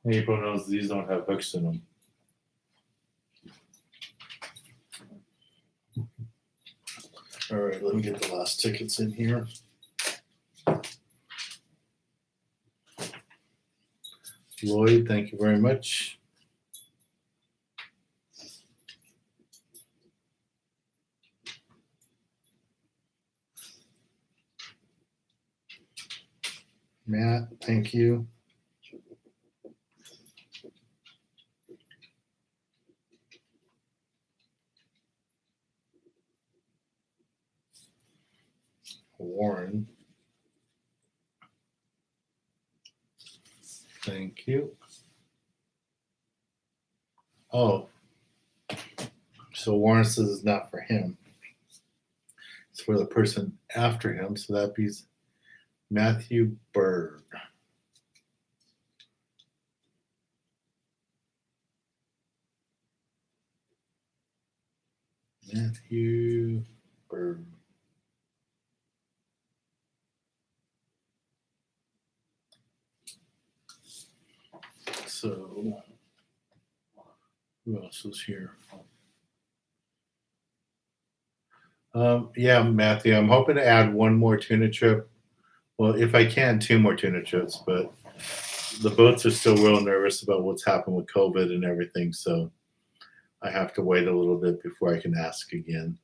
A: April knows these don't have hooks in them. All right, let me get the last tickets in here. Lloyd, thank you very much. Matt, thank you. Warren, thank you. Oh, So Warren says it's not for him. It's for the person after him. So that be Matthew Bird. Matthew Bird. So, who else is here? Yeah, Matthew, I'm hoping to add one more tuna trip. Well, if I can, two more tuna trips, but the boats are still real nervous about what's happened with COVID and everything, so I have to wait a little bit before I can ask again.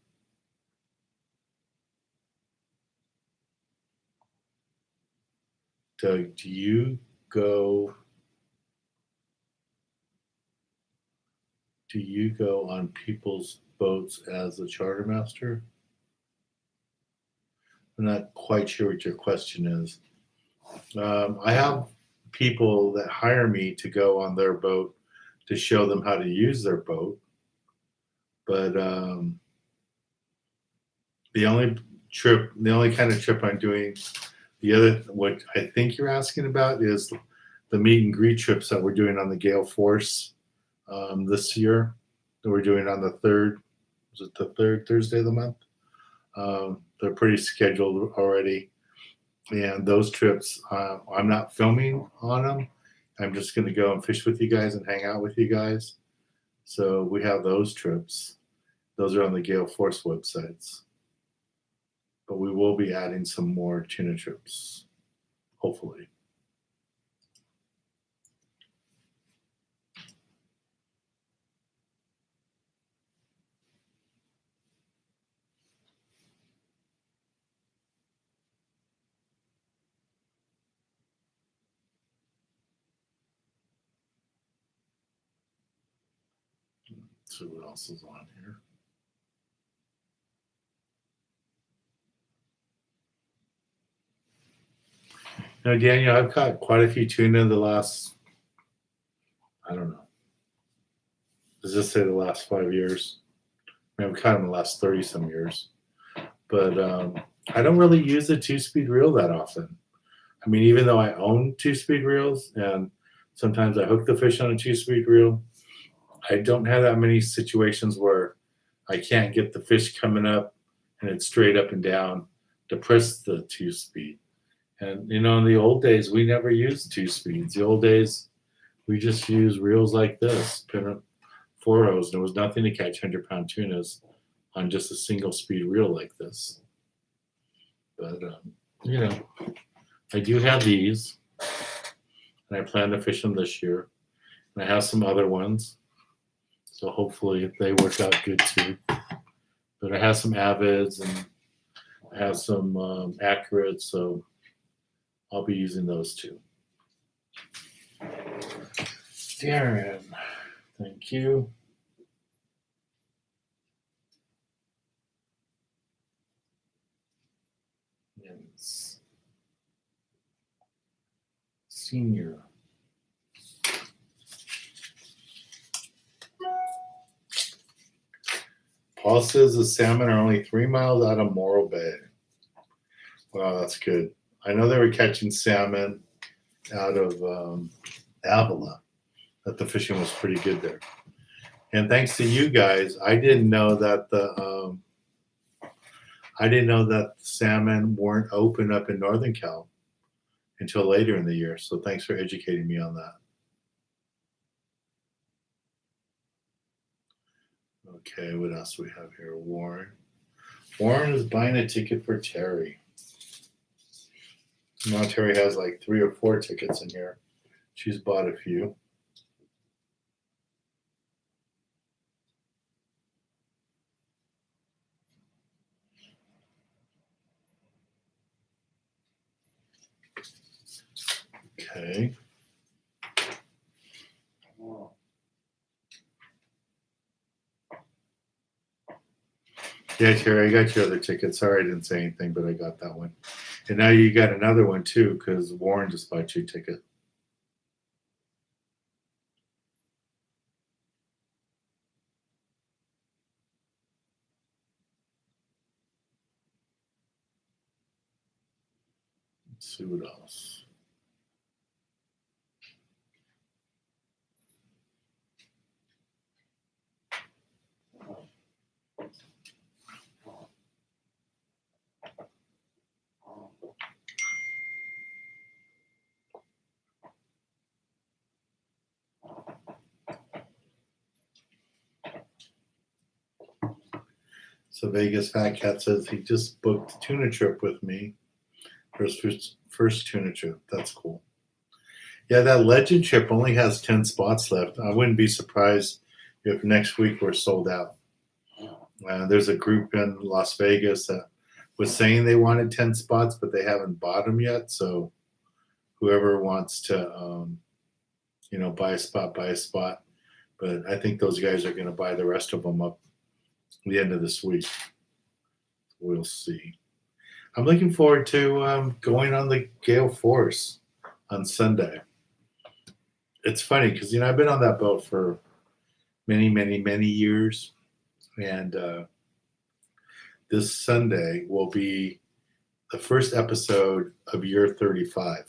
A: Doug, do you go on people's boats as a charter master? I'm not quite sure what your question is. I have people that hire me to go on their boat to show them how to use their boat, but the only kind of trip I'm doing, what I think you're asking about is the meet and greet trips that we're doing on the Gale Force this year. That we're doing on the third. Was it the third Thursday of the month? They're pretty scheduled already, and those trips I'm not filming on them. I'm just going to go and fish with you guys and hang out with you guys. So we have those trips. Those are on the Gale Force websites. But we will be adding some more tuna trips, hopefully. Let's see what else is on here. Now, Daniel, I've caught quite a few tuna in the last, I don't know. Does this say the last 5 years? I mean, I've caught them the last 30 some years. But I don't really use a 2-speed reel that often. I mean, even though I own 2-speed reels and sometimes I hook the fish on a 2-speed reel, I don't have that many situations where I can't get the fish coming up and it's straight up and down to press the 2-speed. And, in the old days, we never used 2-speeds. The old days, we just used reels like this, pin up 4-0s. There was nothing to catch 100-pound tunas on just a single speed reel like this. But, I do have these, and I plan to fish them this year. And I have some other ones, so hopefully they work out good too. But I have some Avids and I have some Accurates, so I'll be using those too. Darren, thank you. Yes. Senior. Paul says the salmon are only 3 miles out of Morro Bay. Wow, that's good. I know they were catching salmon out of Avila, that the fishing was pretty good there. And thanks to you guys, I didn't know that the salmon weren't open up in Northern Cal until later in the year. So thanks for educating me on that. Okay, what else do we have here? Warren. Warren is buying a ticket for Terry. Now Terry has like 3 or 4 tickets in here. She's bought a few. Okay. Yeah, Terry, I got your other ticket. Sorry I didn't say anything, but I got that one. And now you got another one too, because Warren just bought you a ticket. Let's see what else. So Vegas Fat Cat says he just booked a tuna trip with me for his first tuna trip. That's cool. Yeah, that Legend trip only has 10 spots left. I wouldn't be surprised if next week we're sold out. There's a group in Las Vegas that was saying they wanted 10 spots, but they haven't bought them yet. So whoever wants to, buy a spot, buy a spot. But I think those guys are going to buy the rest of them up at the end of this week. We'll see. I'm looking forward to going on the Gale Force on Sunday. It's funny because, I've been on that boat for many, many, many years. And this Sunday will be the first episode of year 35.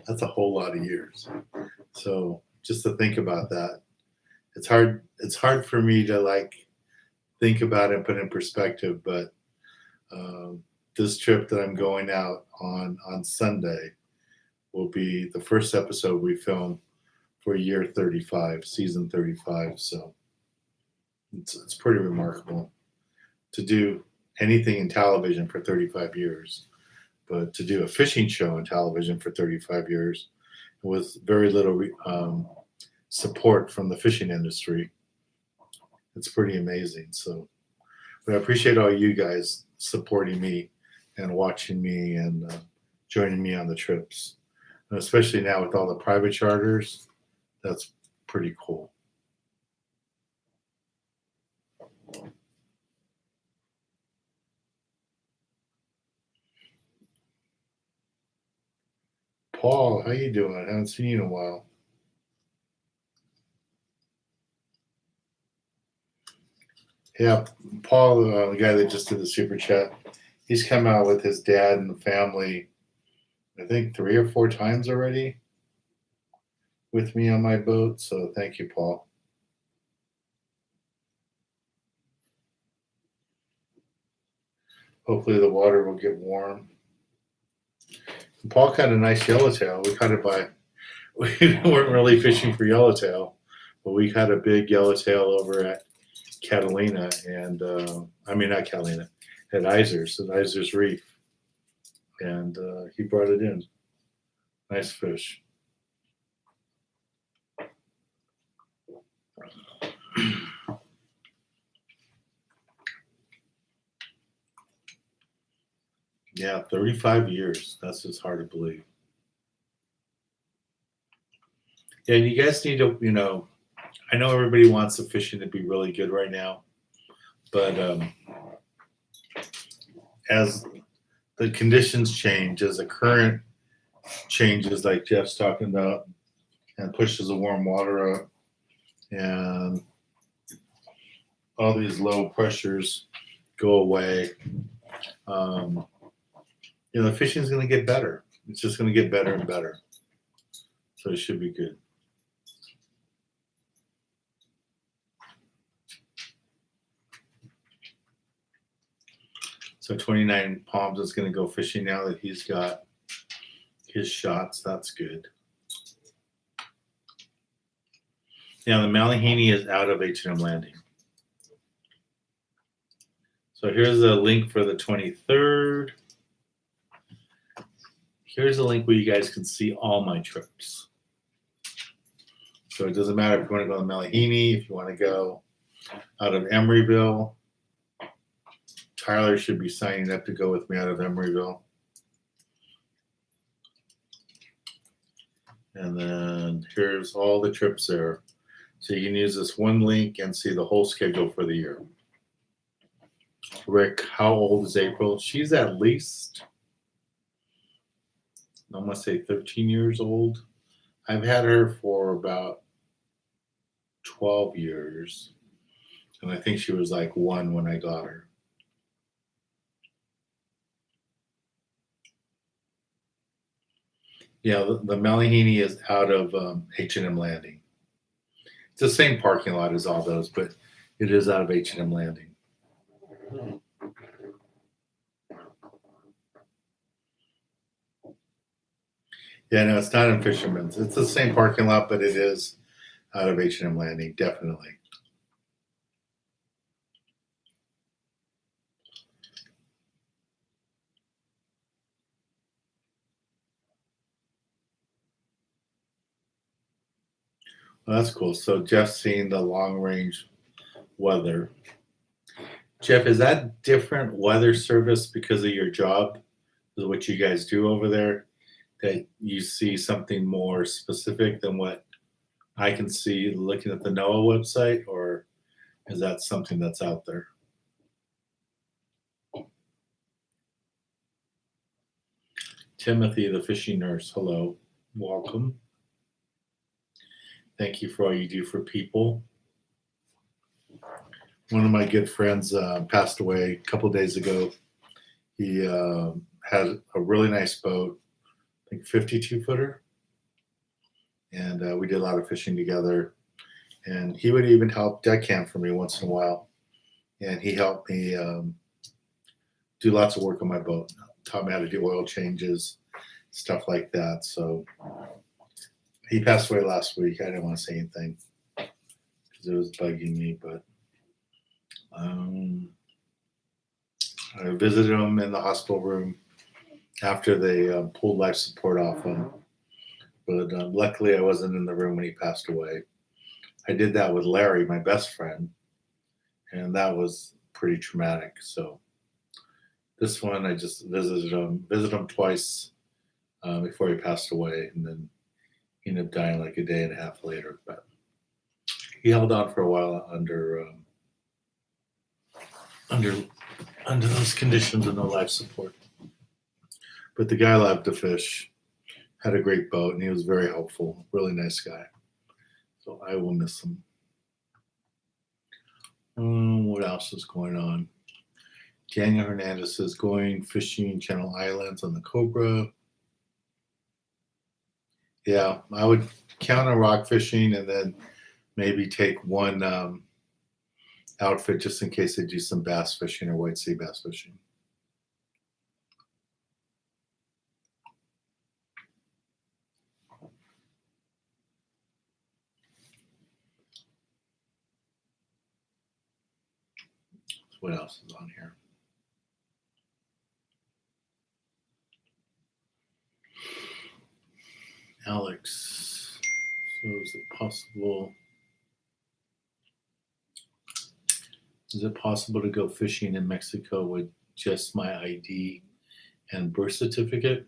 A: That's a whole lot of years. So just to think about that, it's hard for me to think about it and put it in perspective. But this trip that I'm going out on Sunday will be the first episode we film for year 35, season 35. So it's pretty remarkable to do anything in television for 35 years, but to do a fishing show in television for 35 years with very little support from the fishing industry, it's pretty amazing. So, but I appreciate all you guys supporting me and watching me and joining me on the trips, and especially now with all the private charters. That's pretty cool. Paul, how you doing? I haven't seen you in a while. Yeah, Paul, the guy that just did the super chat, he's come out with his dad and the family, I think 3 or 4 times already with me on my boat. So thank you, Paul. Hopefully the water will get warm. And Paul caught a nice yellowtail. We caught it we weren't really fishing for yellowtail, but we caught a big yellowtail over at Catalina and, not Catalina, at Iser's Reef. And he brought it in. Nice fish. Yeah, 35 years. That's just hard to believe. Yeah, and you guys need to, I know everybody wants the fishing to be really good right now, but as the conditions change, as the current changes, like Jeff's talking about, and pushes the warm water up, and all these low pressures go away, the fishing is going to get better. It's just going to get better and better. So it should be good. So 29 Palms is going to go fishing now that he's got his shots. That's good. Now the Malihini is out of H&M Landing. So here's the link for the 23rd. Here's a link where you guys can see all my trips. So it doesn't matter if you want to go to Malihini, if you want to go out of Emeryville. Tyler should be signing up to go with me out of Emeryville. And then here's all the trips there. So you can use this one link and see the whole schedule for the year. Rick, how old is April? She's at least, I must say 13 years old. I've had her for about 12 years. And I think she was like 1 when I got her. Yeah, the Malihini is out of H&M Landing. It's the same parking lot as all those, but it is out of H&M Landing. Yeah, no, it's not in Fisherman's. It's the same parking lot, but it is out of H&M Landing, definitely. Well, that's cool. So Jeff's seeing the long range weather. Jeff, is that different weather service because of your job? Is what you guys do over there? That you see something more specific than what I can see looking at the NOAA website, or is that something that's out there? Timothy, the fishing nurse, hello, welcome. Thank you for all you do for people. One of my good friends passed away a couple days ago. He had a really nice boat, I think 52 footer, and we did a lot of fishing together. And he would even help deckhand for me once in a while. And he helped me do lots of work on my boat, taught me how to do oil changes, stuff like that. So he passed away last week. I didn't want to say anything because it was bugging me, but I visited him in the hospital room after they pulled life support off him. But luckily, I wasn't in the room when he passed away. I did that with Larry, my best friend, and that was pretty traumatic. So this one, I just visited him twice before he passed away, and then he ended up dying like a day and a half later. But he held on for a while under those conditions with no life support. But the guy loved to fish, had a great boat, and he was very helpful. Really nice guy. So I will miss him. What else is going on? Daniel Hernandez says going fishing Channel Islands on the Cobra. Yeah, I would count on rock fishing and then maybe take one outfit just in case they do some bass fishing or white sea bass fishing. So what else is on here? Alex, so is it possible? Is it possible to go fishing in Mexico with just my ID and birth certificate?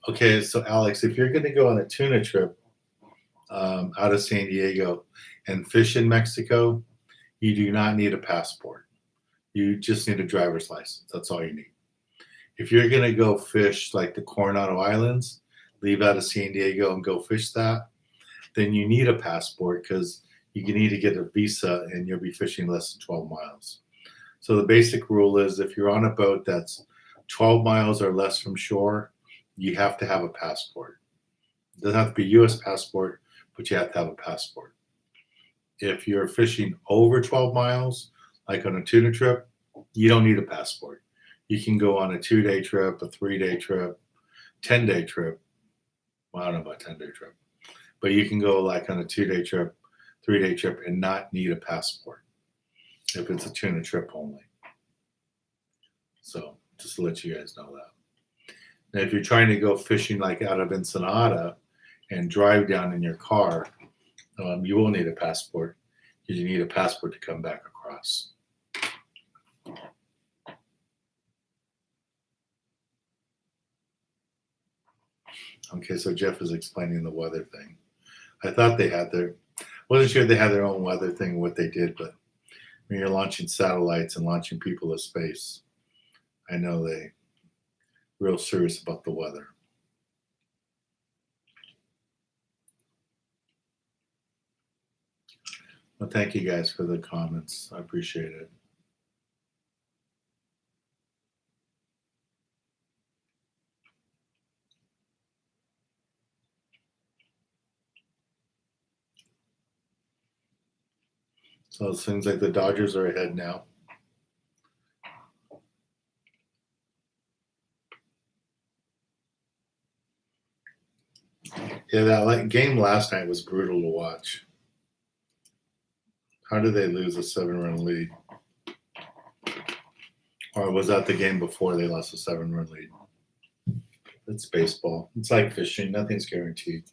A: Okay, so Alex, if you're going to go on a tuna trip out of San Diego and fish in Mexico, you do not need a passport. You just need a driver's license. That's all you need. If you're going to go fish like the Coronado Islands, leave out of San Diego and go fish that, then you need a passport because you need to get a visa and you'll be fishing less than 12 miles. So the basic rule is if you're on a boat that's 12 miles or less from shore, you have to have a passport. It doesn't have to be a U.S. passport, but you have to have a passport. If you're fishing over 12 miles, like on a tuna trip, you don't need a passport. You can go on a 2-day trip, a 3-day trip, 10-day trip. Well, I don't know about 10-day trip, but you can go like on a 2-day trip, 3-day trip and not need a passport if it's a tuna trip only. So just to let you guys know that. Now, if you're trying to go fishing like out of Ensenada and drive down in your car, you will need a passport because you need a passport to come back across. Okay, so Jeff is explaining the weather thing. I thought they had wasn't sure they had their own weather thing, what they did, but when you're launching satellites and launching people to space, I know they real serious about the weather. Well, thank you guys for the comments. I appreciate it. So it seems like the Dodgers are ahead now. Yeah, that game last night was brutal to watch. How did they lose a 7-run lead? Or was that the game before they lost a 7-run lead? It's baseball. It's like fishing. Nothing's guaranteed.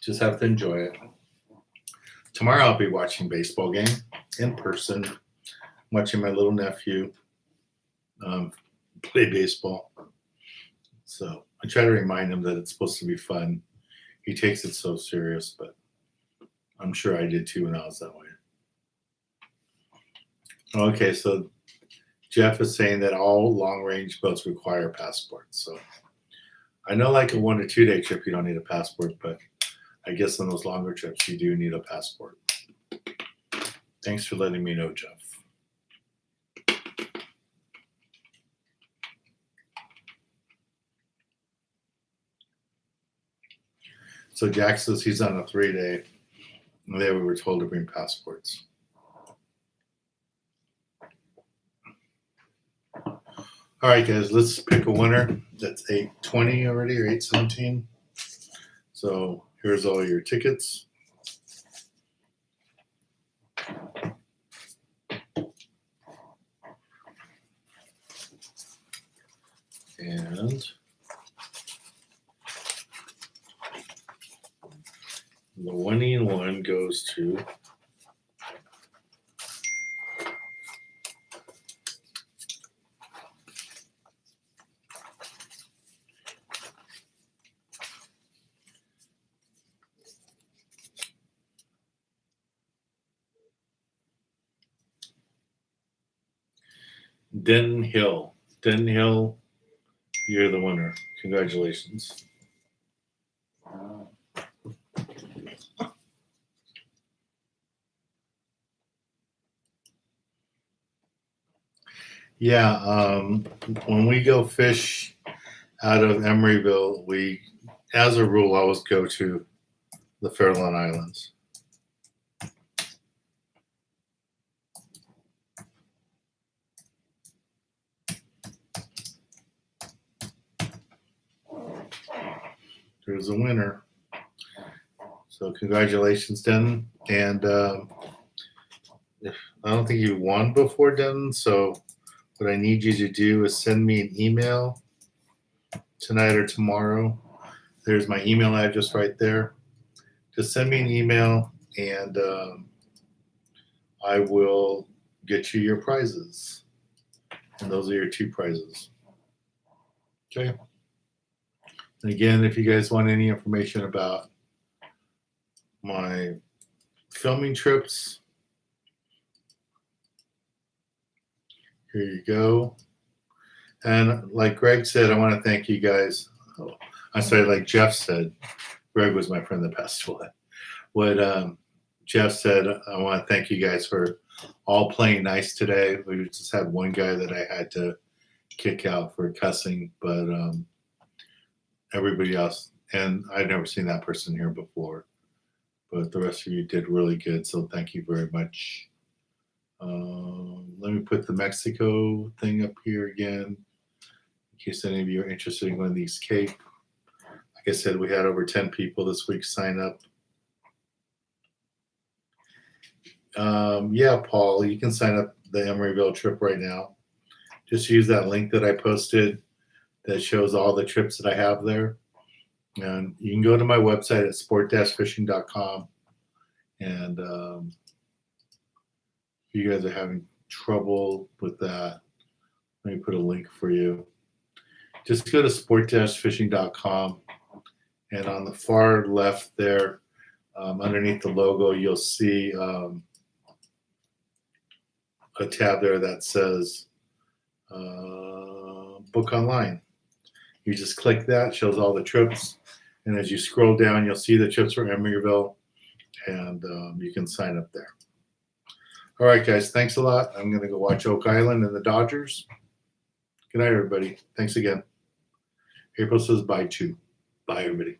A: Just have to enjoy it. Tomorrow I'll be watching baseball game in person. Watching my little nephew play baseball. So I try to remind him that it's supposed to be fun. He takes it so serious, but I'm sure I did too when I was that way. Okay, so Jeff is saying that all long-range boats require passports. So I know like a 1 or 2 day trip, you don't need a passport, but I guess on those longer trips, you do need a passport. Thanks for letting me know, Jeff. So Jack says he's on a 3-day, and there we were told to bring passports. All right, guys, let's pick a winner. That's 8:20 already, or 8:17. So here's all your tickets. And the winning one goes to Denton Hill. Denton Hill, you're the winner. Congratulations. Yeah, when we go fish out of Emeryville, we, as a rule, always go to the Farallon Islands. There's a winner. So congratulations, Denton. And I don't think you won before, Denton. So what I need you to do is send me an email tonight or tomorrow. There's my email address right there. Just send me an email, and I will get you your prizes. And those are your 2 prizes. Okay. And again, if you guys want any information about my filming trips, here you go. And like Greg said, I want to thank you guys. Oh, I'm sorry, like Jeff said, Greg was my friend that passed away. What Jeff said, I want to thank you guys for all playing nice today. We just had one guy that I had to kick out for cussing, but everybody else, and I'd never seen that person here before, but the rest of you did really good, so thank you very much. Let me put the Mexico thing up here again, in case any of you are interested in going to these Cape. Like I said, we had over 10 people this week sign up. Yeah, Paul, you can sign up the Emeryville trip right now. Just use that link that I posted that shows all the trips that I have there. And you can go to my website at sport-fishing.com. And if you guys are having trouble with that, let me put a link for you. Just go to sport-fishing.com. And on the far left there, underneath the logo, you'll see a tab there that says book online. You just click that, shows all the trips, and as you scroll down, you'll see the trips for Emeryville, and you can sign up there. All right, guys, thanks a lot. I'm going to go watch Oak Island and the Dodgers. Good night, everybody. Thanks again. April says bye, too. Bye, everybody.